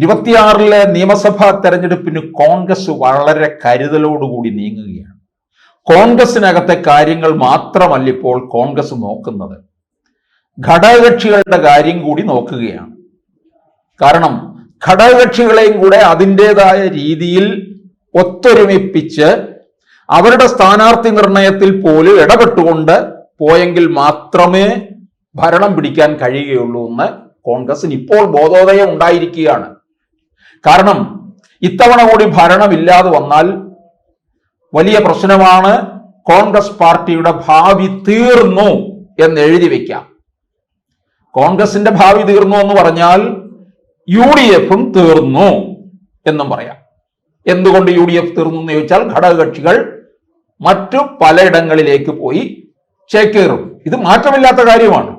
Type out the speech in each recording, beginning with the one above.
26 നിയമസഭാ തെരഞ്ഞെടുപ്പിന് കോൺഗ്രസ് വളരെ കരുതലോടുകൂടി നീങ്ങുകയാണ്. കോൺഗ്രസിനകത്തെ കാര്യങ്ങൾ മാത്രമല്ല ഇപ്പോൾ കോൺഗ്രസ് നോക്കുന്നത്, ഘടകകക്ഷികളുടെ കാര്യം കൂടി നോക്കുകയാണ്. കാരണം ഘടകകക്ഷികളെയും കൂടെ അതിൻ്റെതായ രീതിയിൽ ഒത്തൊരുമിപ്പിച്ച് അവരുടെ സ്ഥാനാർത്ഥി നിർണയത്തിൽ പോലും ഇടപെട്ടുകൊണ്ട് പോയെങ്കിൽ മാത്രമേ ഭരണം പിടിക്കാൻ കഴിയുകയുള്ളൂ എന്ന് കോൺഗ്രസിന് ഇപ്പോൾ ബോധോദയം ഉണ്ടായിരിക്കുകയാണ്. കാരണം ഇത്തവണ കൂടി ഭരണമില്ലാതെ വന്നാൽ വലിയ പ്രശ്നമാണ്. കോൺഗ്രസ് പാർട്ടിയുടെ ഭാവി തീർന്നു എന്ന് എഴുതി വെക്കാം. കോൺഗ്രസിന്റെ ഭാവി തീർന്നു എന്ന് പറഞ്ഞാൽ UDFും തീർന്നു എന്നും പറയാം. എന്തുകൊണ്ട് UDF തീർന്നു എന്ന് ചോദിച്ചാൽ ഘടകകക്ഷികൾ മറ്റു പലയിടങ്ങളിലേക്ക് പോയി ചേക്കേറും. ഇത് മാറ്റമില്ലാത്ത കാര്യമാണ്.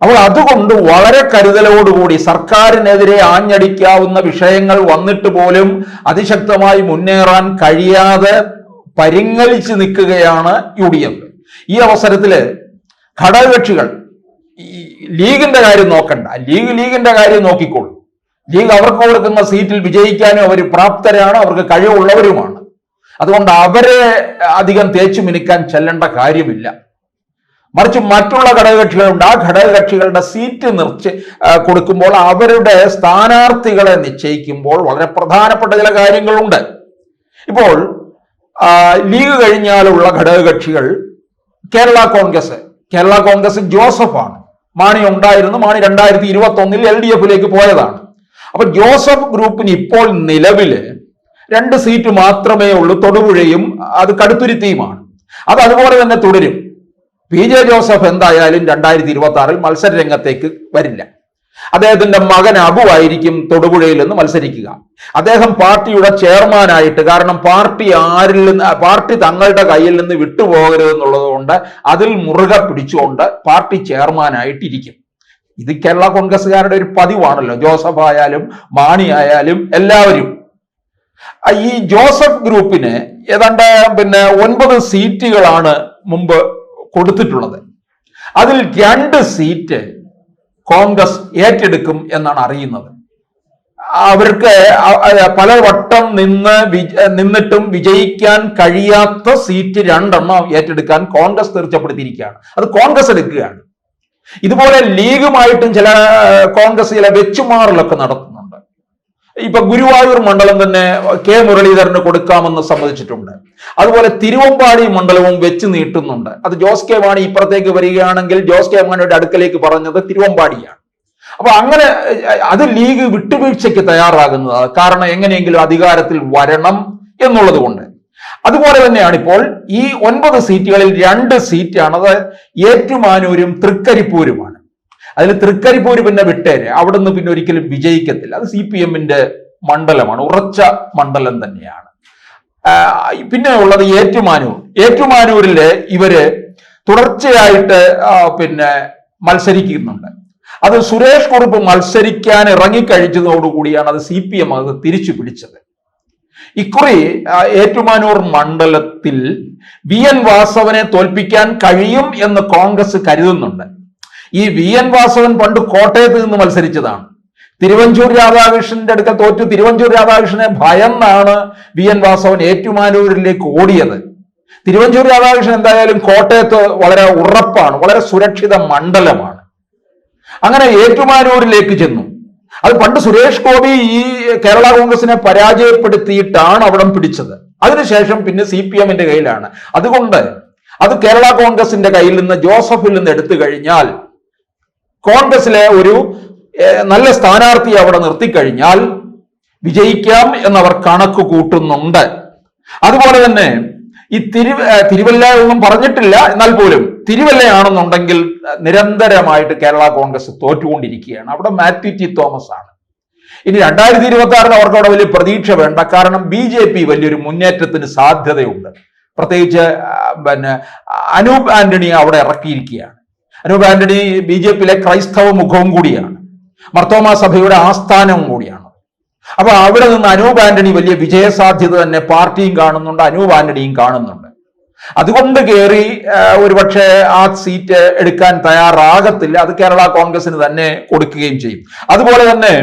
അപ്പോൾ അതുകൊണ്ട് വളരെ കരുതലോടുകൂടി സർക്കാരിനെതിരെ ആഞ്ഞടിക്കാവുന്ന വിഷയങ്ങൾ വന്നിട്ട് പോലും അതിശക്തമായി മുന്നേറാൻ കഴിയാതെ പരിങ്ങലിച്ച് നിൽക്കുകയാണ് UDF. ഈ അവസരത്തില് ഘടകകക്ഷികൾ ലീഗിന്റെ കാര്യം നോക്കണ്ട, ലീഗിന്റെ കാര്യം നോക്കിക്കോളൂ. ലീഗ് അവർക്ക് കൊടുക്കുന്ന സീറ്റിൽ വിജയിക്കാനും അവർ പ്രാപ്തരാണ്, അവർക്ക് കഴിവുള്ളവരുമാണ്. അതുകൊണ്ട് അവരെ അധികം തേച്ചു മിനുക്കാൻ ചെല്ലേണ്ട കാര്യമില്ല. മറിച്ച് മറ്റുള്ള ഘടകകക്ഷികളുണ്ട്. ആ ഘടകകക്ഷികളുടെ സീറ്റ് കൊടുക്കുമ്പോൾ അവരുടെ സ്ഥാനാർത്ഥികളെ നിശ്ചയിക്കുമ്പോൾ വളരെ പ്രധാനപ്പെട്ട ചില കാര്യങ്ങളുണ്ട്. ഇപ്പോൾ ലീഗ് കഴിഞ്ഞാലുള്ള ഘടകകക്ഷികൾ കേരള കോൺഗ്രസ് ജോസഫാണ്. മാണി ഉണ്ടായിരുന്നു. മാണി 2021 LDFിലേക്ക് പോയതാണ്. അപ്പൊ ജോസഫ് ഗ്രൂപ്പിന് ഇപ്പോൾ നിലവില് 2 സീറ്റ് മാത്രമേ ഉള്ളൂ. തൊടുപുഴയും അത് കടുത്തുരുത്തിയുമാണ്. അത് അതുപോലെ തന്നെ തുടരും. PJ ജോസഫ് എന്തായാലും 2026 മത്സര രംഗത്തേക്ക് വരില്ല. അദ്ദേഹത്തിന്റെ മകൻ അബു ആയിരിക്കും തൊടുപുഴയിൽ നിന്ന് മത്സരിക്കുക. അദ്ദേഹം പാർട്ടിയുടെ ചെയർമാനായിട്ട്, കാരണം പാർട്ടി തങ്ങളുടെ കയ്യിൽ നിന്ന് വിട്ടുപോകരുതെന്നുള്ളത് കൊണ്ട് അതിൽ മുറുകെ പിടിച്ചുകൊണ്ട് പാർട്ടി ചെയർമാനായിട്ടിരിക്കും. ഇത് കേരള കോൺഗ്രസ്സുകാരുടെ ഒരു പതിവാണല്ലോ. ജോസഫ് ആയാലും മാണി ആയാലും എല്ലാവരും. ഈ ജോസഫ് ഗ്രൂപ്പിന് ഏതാണ്ട് 9 സീറ്റുകളാണ് മുമ്പ് കൊടുത്തിട്ടുള്ളത്. അതിൽ 2 സീറ്റ് കോൺഗ്രസ് ഏറ്റെടുക്കും എന്നാണ് അറിയുന്നത്. അവർക്ക് പലവട്ടം നിന്നിട്ടും വിജയിക്കാൻ കഴിയാത്ത സീറ്റ് 2 ഏറ്റെടുക്കാൻ കോൺഗ്രസ് തീർച്ചപ്പെടുത്തിയിരിക്കുകയാണ്. അത് കോൺഗ്രസ് എടുക്കുകയാണ്. ഇതുപോലെ ലീഗുമായിട്ടും കോൺഗ്രസ് ചില വെച്ചുമാറലൊക്കെ നടത്തുന്നുണ്ട്. ഇപ്പൊ ഗുരുവായൂർ മണ്ഡലം തന്നെ K മുരളീധരന് കൊടുക്കാമെന്ന് സമ്മതിച്ചിട്ടുണ്ട്. അതുപോലെ തിരുവമ്പാടി മണ്ഡലവും വെച്ച് നീട്ടുന്നുണ്ട്. അത് ജോസ് കെ മാണി ഇപ്പുറത്തേക്ക് വരികയാണെങ്കിൽ ജോസ് കെ മാണിയുടെ അടുക്കലേക്ക് പറഞ്ഞത് തിരുവമ്പാടിയാണ്. അപ്പൊ അങ്ങനെ അത് ലീഗ് വിട്ടുവീഴ്ചയ്ക്ക് തയ്യാറാകുന്നത്, കാരണം എങ്ങനെയെങ്കിലും അധികാരത്തിൽ വരണം എന്നുള്ളത് കൊണ്ട്. അതുപോലെ തന്നെയാണ് ഇപ്പോൾ ഈ 9 സീറ്റുകളിൽ 2 സീറ്റാണ്. അത് ഏറ്റുമാനൂരും തൃക്കരിപ്പൂരുമാണ്. അതിൽ തൃക്കരിപ്പൂര് പിന്നെ വിട്ടേര്, അവിടുന്ന് പിന്നെ ഒരിക്കലും വിജയിക്കത്തില്ല. അത് CPMന്റെ മണ്ഡലമാണ്, ഉറച്ച മണ്ഡലം തന്നെയാണ്. പിന്നെ ഉള്ളത് ഏറ്റുമാനൂരില് ഇവര് തുടർച്ചയായിട്ട് മത്സരിക്കുന്നുണ്ട്. അത് സുരേഷ് കുറുപ്പ് മത്സരിക്കാൻ ഇറങ്ങിക്കഴിച്ചതോടുകൂടിയാണ് അത് CPM അത് തിരിച്ചു പിടിച്ചത്. ഇക്കുറി ഏറ്റുമാനൂർ മണ്ഡലത്തിൽ VN വാസവനെ തോൽപ്പിക്കാൻ കഴിയും എന്ന് കോൺഗ്രസ് കരുതുന്നുണ്ട്. ഈ VN വാസവൻ പണ്ട് കോട്ടയത്ത് നിന്ന് മത്സരിച്ചതാണ്. തിരുവഞ്ചൂർ രാധാകൃഷ്ണന്റെ അടുക്കൽ തോറ്റു. തിരുവഞ്ചൂർ രാധാകൃഷ്ണനെ ഭയന്നാണ് VN വാസവൻ ഏറ്റുമാനൂരിലേക്ക് ഓടിയത്. തിരുവഞ്ചൂർ രാധാകൃഷ്ണൻ എന്തായാലും കോട്ടയത്ത് വളരെ ഉറപ്പാണ്, വളരെ സുരക്ഷിത മണ്ഡലമാണ്. അങ്ങനെ ഏറ്റുമാനൂരിലേക്ക് ചെന്നു. അത് പണ്ട് സുരേഷ് ഗോപി ഈ കേരള കോൺഗ്രസിനെ പരാജയപ്പെടുത്തിയിട്ടാണ് അവിടം പിടിച്ചത്. അതിനുശേഷം പിന്നെ CPMന്റെ കയ്യിലാണ്. അതുകൊണ്ട് അത് കേരള കോൺഗ്രസിന്റെ കയ്യിൽ നിന്ന്, ജോസഫിൽ നിന്ന് എടുത്തു കഴിഞ്ഞാൽ കോൺഗ്രസിലെ ഒരു നല്ല സ്ഥാനാർത്ഥി അവിടെ നിർത്തിക്കഴിഞ്ഞാൽ വിജയിക്കാം എന്നവർ കണക്ക് കൂട്ടുന്നുണ്ട്. അതുപോലെ തന്നെ ഈ തിരുവല്ല ഒന്നും പറഞ്ഞിട്ടില്ല, എന്നാൽ പോലും തിരുവല്ലയാണെന്നുണ്ടെങ്കിൽ നിരന്തരമായിട്ട് കേരള കോൺഗ്രസ് തോറ്റുകൊണ്ടിരിക്കുകയാണ്. അവിടെ മാത്യു ടി തോമസ് ആണ്. ഇനി 2026 അവർക്ക് അവിടെ വലിയ പ്രതീക്ഷ വേണ്ട. കാരണം BJP വലിയൊരു മുന്നേറ്റത്തിന് സാധ്യതയുണ്ട്. പ്രത്യേകിച്ച് അനൂപ് ആന്റണിയെ അവിടെ ഇറക്കിയിരിക്കുകയാണ്. അനൂപ് ആന്റണി BJPയിലെ ക്രൈസ്തവ മുഖവും കൂടിയാണ്, മർത്തോമാ സഭയുടെ ആസ്ഥാനവും കൂടിയാണ്. അപ്പൊ അവിടെ നിന്ന് അനൂപ് ആന്റണി വലിയ വിജയസാധ്യത തന്നെ പാർട്ടിയും കാണുന്നുണ്ട്, അനൂപ് ആന്റണിയും കാണുന്നുണ്ട്. അതുകൊണ്ട് കയറി ഒരുപക്ഷെ ആ സീറ്റ് എടുക്കാൻ തയ്യാറാകത്തില്ല. അത് കേരള കോൺഗ്രസിന് തന്നെ കൊടുക്കുകയും ചെയ്യും. അതുപോലെ തന്നെ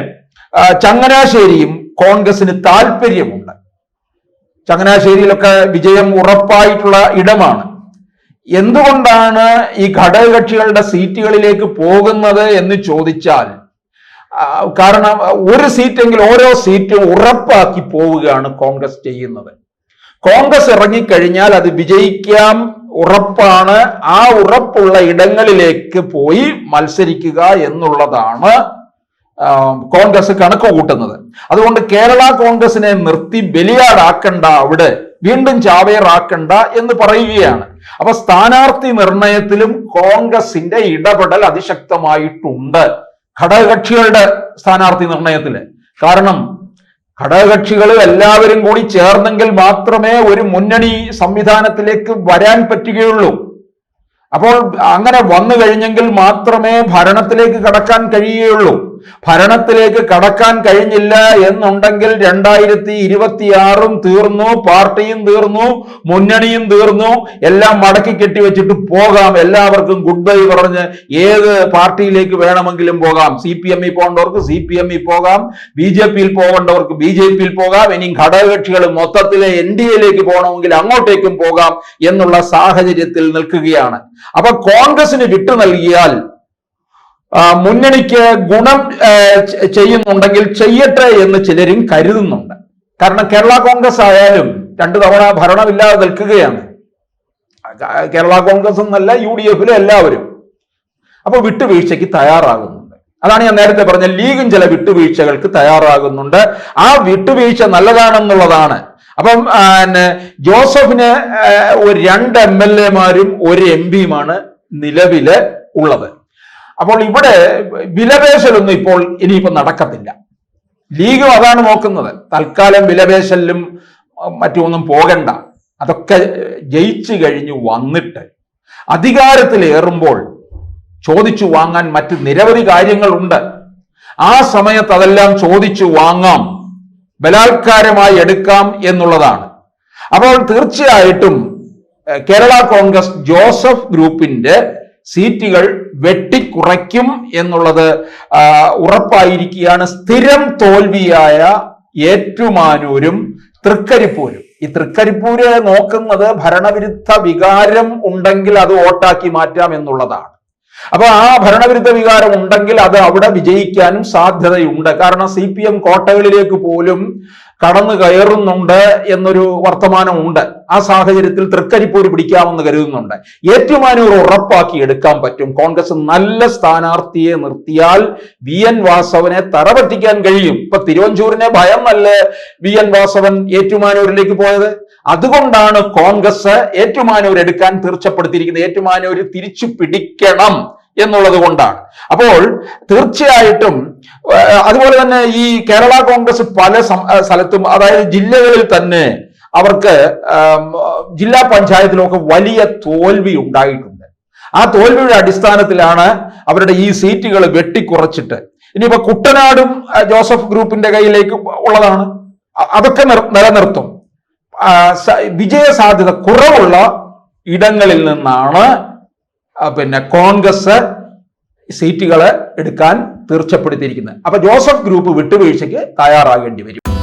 ചങ്ങനാശ്ശേരിയും കോൺഗ്രസിന് താല്പര്യമുണ്ട്. ചങ്ങനാശ്ശേരിയിലൊക്കെ വിജയം ഉറപ്പായിട്ടുള്ള ഇടമാണ്. എന്തുകൊണ്ടാണ് ഈ ഘടകകക്ഷികളുടെ സീറ്റുകളിലേക്ക് പോകുന്നത് എന്ന് ചോദിച്ചാൽ, കാരണം ഒരു സീറ്റെങ്കിൽ ഓരോ സീറ്റും ഉറപ്പാക്കി പോവുകയാണ് കോൺഗ്രസ് ചെയ്യുന്നത്. കോൺഗ്രസ് ഇറങ്ങിക്കഴിഞ്ഞാൽ അത് വിജയിക്കാം ഉറപ്പാണ്. ആ ഉറപ്പുള്ള ഇടങ്ങളിലേക്ക് പോയി മത്സരിക്കുക എന്നുള്ളതാണ് കോൺഗ്രസ് കണക്ക് കൂട്ടുന്നത്. അതുകൊണ്ട് കേരള കോൺഗ്രസിനെ നിർത്തി ബലിയാടാക്കണ്ട, അവിടെ വീണ്ടും ചാവേറാക്കണ്ട എന്ന് പറയുകയാണ്. അപ്പൊ സ്ഥാനാർത്ഥി നിർണയത്തിലും കോൺഗ്രസിന്റെ ഇടപെടൽ അതിശക്തമായിട്ടുണ്ട് ഘടകകക്ഷികളുടെ സ്ഥാനാർത്ഥി നിർണയത്തില്. കാരണം ഘടകകക്ഷികൾ എല്ലാവരും കൂടി ചേർന്നെങ്കിൽ മാത്രമേ ഒരു മുന്നണി സംവിധാനത്തിലേക്ക് വരാൻ പറ്റുകയുള്ളൂ. അപ്പോൾ അങ്ങനെ വന്നു കഴിഞ്ഞെങ്കിൽ മാത്രമേ ഭരണത്തിലേക്ക് കടക്കാൻ കഴിയുകയുള്ളൂ. ഭരണത്തിലേക്ക് കടക്കാൻ കഴിഞ്ഞില്ല എന്നുണ്ടെങ്കിൽ 2026 തീർന്നു, പാർട്ടിയും തീർന്നു, മുന്നണിയും തീർന്നു, എല്ലാം മടക്കി കെട്ടിവെച്ചിട്ട് പോകാം. എല്ലാവർക്കും ഗുഡ് ബൈ പറഞ്ഞ് ഏത് പാർട്ടിയിലേക്ക് വേണമെങ്കിലും പോകാം. CPM പോകേണ്ടവർക്ക് CPM പോകാം, BJP പോകേണ്ടവർക്ക് BJP പോകാം. ഇനി ഘടകകക്ഷികൾ മൊത്തത്തിലെ NDAയിലേക്ക് പോകണമെങ്കിൽ അങ്ങോട്ടേക്കും പോകാം എന്നുള്ള സാഹചര്യത്തിൽ നിൽക്കുകയാണ്. അപ്പൊ കോൺഗ്രസിന് വിട്ടു നൽകിയാൽ മുന്നണിക്ക് ഗുണം ചെയ്യുന്നുണ്ടെങ്കിൽ ചെയ്യട്ടെ എന്ന് ചിലരും കരുതുന്നുണ്ട്. കാരണം കേരള കോൺഗ്രസ് ആയാലും 2 തവണ ഭരണമില്ലാതെ നിൽക്കുകയാണ്. കേരള കോൺഗ്രസ് എന്നല്ല, UDF എല്ലാവരും. അപ്പൊ വിട്ടുവീഴ്ചയ്ക്ക് തയ്യാറാകുന്നുണ്ട്. അതാണ് ഞാൻ നേരത്തെ പറഞ്ഞ ലീഗും ചില വിട്ടുവീഴ്ചകൾക്ക് തയ്യാറാകുന്നുണ്ട്. ആ വിട്ടുവീഴ്ച നല്ലതാണെന്നുള്ളതാണ്. അപ്പം ജോസഫിന് 2 MLA-മാരും 1 MP-യുമാണ് നിലവില് ഉള്ളത്. അപ്പോൾ ഇവിടെ വിലപേശലൊന്നും ഇപ്പോൾ ഇനിയിപ്പോൾ നടക്കത്തില്ല. ലീഗും അതാണ് നോക്കുന്നത്. തൽക്കാലം വിലപേശലിലും മറ്റൊന്നും പോകണ്ട. അതൊക്കെ ജയിച്ചു കഴിഞ്ഞു വന്നിട്ട് അധികാരത്തിലേറുമ്പോൾ ചോദിച്ചു വാങ്ങാൻ മറ്റ് നിരവധി കാര്യങ്ങളുണ്ട്. ആ സമയത്ത് അതെല്ലാം ചോദിച്ചു വാങ്ങാം, ബലാത്കാരമായി എടുക്കാം എന്നുള്ളതാണ്. അപ്പോൾ തീർച്ചയായിട്ടും കേരള കോൺഗ്രസ് ജോസഫ് ഗ്രൂപ്പിന്റെ സീറ്റുകൾ വെട്ടിക്കുറയ്ക്കും എന്നുള്ളത് ഉറപ്പായിരിക്കുകയാണ്. സ്ഥിരം തോൽവിയായ ഏറ്റുമാനൂരും തൃക്കരിപ്പൂരും, ഈ തൃക്കരിപ്പൂര് നോക്കുന്നത് ഭരണവിരുദ്ധ വികാരം ഉണ്ടെങ്കിൽ അത് വോട്ടാക്കി മാറ്റാം എന്നുള്ളതാണ്. അപ്പൊ ആ ഭരണവിരുദ്ധ വികാരം ഉണ്ടെങ്കിൽ അത് അവിടെ വിജയിക്കാനും സാധ്യതയുണ്ട്. കാരണം CPM കോട്ടകളിലേക്ക് പോലും കടന്നു കയറുന്നുണ്ട് എന്നൊരു വർത്തമാനമുണ്ട്. ആ സാഹചര്യത്തിൽ തൃക്കരിപ്പൂര് പിടിക്കാമെന്ന് കരുതുന്നുണ്ട്. ഏറ്റുമാനൂർ ഉറപ്പാക്കി എടുക്കാൻ പറ്റും. കോൺഗ്രസ് നല്ല സ്ഥാനാർത്ഥിയെ നിർത്തിയാൽ VN വാസവനെ തറപറ്റിക്കാൻ കഴിയും. ഇപ്പൊ തിരുവഞ്ചൂരിനെ ഭയം നല്ലേ VN വാസവൻ ഏറ്റുമാനൂരിലേക്ക് പോയത്. അതുകൊണ്ടാണ് കോൺഗ്രസ് ഏറ്റുമാനൂർ എടുക്കാൻ തീർച്ചപ്പെടുത്തിയിരിക്കുന്നത്. ഏറ്റുമാനൂർ തിരിച്ചു പിടിക്കണം എന്നുള്ളത് കൊണ്ടാണ്. അപ്പോൾ തീർച്ചയായിട്ടും അതുപോലെ തന്നെ ഈ കേരള കോൺഗ്രസ് പല സ്ഥലത്തും, അതായത് ജില്ലകളിൽ തന്നെ അവർക്ക് ജില്ലാ പഞ്ചായത്തിലൊക്കെ വലിയ തോൽവി ഉണ്ടായിട്ടുണ്ട്. ആ തോൽവിയുടെ അടിസ്ഥാനത്തിലാണ് അവരുടെ ഈ സീറ്റുകൾ വെട്ടിക്കുറച്ചിട്ട് ഇനിയിപ്പോ കുട്ടനാടും ജോസഫ് ഗ്രൂപ്പിന്റെ കയ്യിലേക്ക് ഉള്ളതാണ്. അതൊക്കെ നിലനിർത്തും. വിജയ സാധ്യത കുറവുള്ള ഇടങ്ങളിൽ നിന്നാണ് കോൺഗ്രസ് സീറ്റുകളെ എടുക്കാൻ തീർച്ചപ്പെടുത്തിയിരിക്കുന്നത്. അപ്പൊ ജോസഫ് ഗ്രൂപ്പ് വിട്ടുവീഴ്ചയ്ക്ക് തയ്യാറാകേണ്ടി വരും.